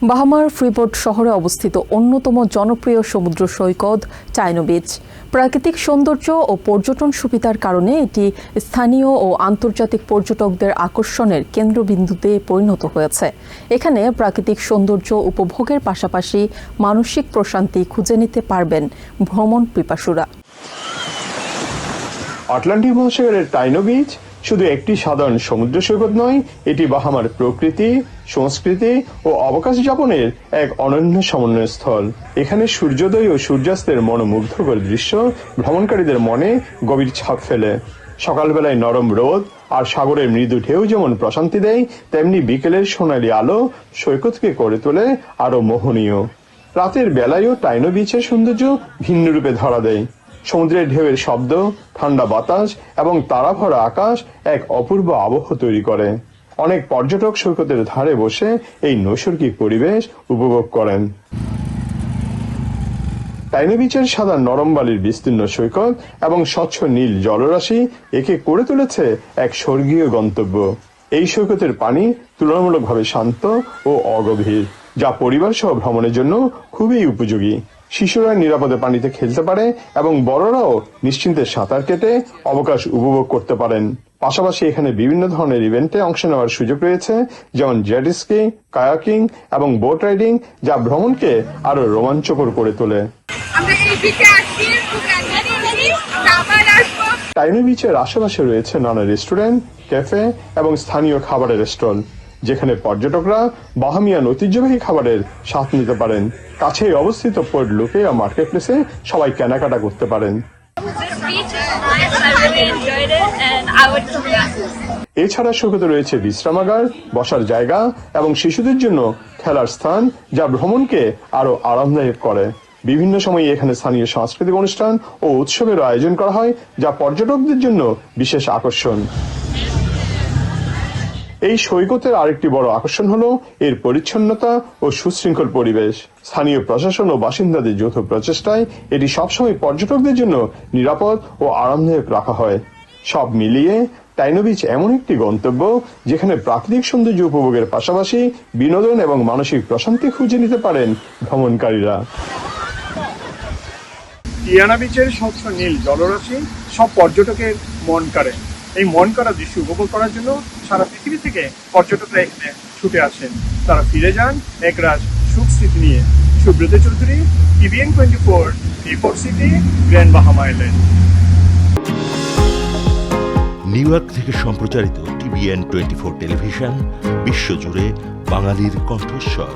বাহামার freeport শহরে অবস্থিত অন্যতম জনপ্রিয় সমুদ্র সৈকত টাইনো বিচ। প্রাকৃতিক সৌন্দর্য ও পর্যটন সুবিধার কারণে এটি স্থানীয় ও আন্তর্জাতিক পর্যটকদের আকর্ষণের কেন্দ্রবিন্দুতে পরিণত হয়েছে। এখানে প্রাকৃতিক সৌন্দর্য উপভোগের পাশাপাশি মানসিক প্রশান্তি খুঁজে নিতে পারবেন ভ্রমণ পিপাসুরা। আটলান্টিক মহাসাগরের টাইনো বিচ শুধু একটি সাধারণ সমুদ্র সৈকত নয়, এটি বাহামার প্রকৃতি, সংস্কৃতি ও অবকাশ যাপনের এক অনন্য সমন্বয় স্থল। এখানে সূর্যোদয় ও সূর্যাস্তের মনোমুগ্ধকর দৃশ্য ভ্রমণকারীদের মনে গভীর ছাপ ফেলে। সকালবেলায় নরম রোদ আর সাগরের মৃদু ঢেউ যেমন প্রশান্তি দেয়, তেমনি বিকেলের সোনালী আলো সৈকতকে করে তোলে আরো মোহনীয়। রাতের বেলায়ও টাইনো বিচের সৌন্দর্য ভিন্ন রূপে ধরা দেয়। সমুদ্রের ঢেউয়ের শব্দ, ঠান্ডা বাতাস এবং তারাভরা আকাশ এক অপূর্ব আবহ তৈরি করে। অনেক পর্যটক সৈকতের ধারে বসে এই নৈসর্গিক পরিবেশ উপভোগ করেন। টাইনো বিচের সাদা নরম বালির বিস্তীর্ণ সৈকত এবং স্বচ্ছ নীল জলরাশি একে করে তুলেছে এক স্বর্গীয় গন্তব্য। এই সৈকতের পানি তুলনামূলকভাবে শান্ত ও অগভীর, যা পরিবার সহ ভ্রমণের জন্য খুবই উপযোগী। শিশুরা নিরাপদে পানিতে খেলতে পারে এবং বড়রাও নিশ্চিন্তে সাঁতার কেটে অবকাশ উপভোগ করতে পারেন। পাশাপাশি এখানে বিভিন্ন ধরনের ইভেন্টে অংশ নেওয়ার সুযোগ রয়েছে, যেমন জেট স্কি, কায়াকিং এবং বোট রাইডিং, যা ভ্রমণকে আরো রোমাঞ্চকর করে তোলে। টাইনো বিচের আশেপাশে রয়েছে নানা রেস্টুরেন্ট, ক্যাফে এবং স্থানীয় খাবারের স্টল, যেখানে পর্যটকরা বাহামিয়ান ঐতিহ্যবাহী খাবারের স্বাদ নিতে পারেন। কাছেই অবস্থিত পোর্ট লুকেয়া মার্কেট প্লেসে সবাই কেনাকাটা করতে পারেন। এছাড়া সৈকতে রয়েছে বিশ্রামাগার, বসার জায়গা এবং শিশুদের জন্য খেলার স্থান, যা ভ্রমণকে আরো আরামদায়ক করে। বিভিন্ন সময়ে এখানে স্থানীয় সাংস্কৃতিক অনুষ্ঠান ও উৎসবের আয়োজন করা হয়, যা পর্যটকদের জন্য বিশেষ আকর্ষণ। এই সৈকতের আরেকটি বড় আকর্ষণ হলো এর পরিচ্ছন্নতা ও সুশৃঙ্খল পরিবেশ। স্থানীয় প্রশাসন ও বাসিন্দাদের যৌথ প্রচেষ্টায় এটি সবসময় পর্যটকদের জন্য নিরাপদ ও আরামদায়ক রাখা হয়। সব মিলিয়ে টাইনো বিচ এমন একটি গন্তব্য যেখানে প্রাকৃতিক সৌন্দর্য উপভোগের পাশাপাশি বিনোদন এবং মানসিক প্রশান্তি খুঁজে নিতে পারেন ভ্রমণকারীরা। টিয়ানা বিচের স্বচ্ছ নীল জলরাশি সব পর্যটকের মন কাড়ে। এই মন কাড়া দৃশ্য উপভোগ করার জন্য সারা পৃথিবী থেকে পর্যটকরা এখানে ছুটে আসেন। তারা ফিরে যান একরাশ সুখ স্মৃতি নিয়ে। Subrata Chowdhury, TVN 24, Freeport city, grand Bahama island. New York থেকে সম্প্রচারিত TVN 24 টেলিভিশন বিশ্বজুড়ে বাঙালির কণ্ঠস্বর।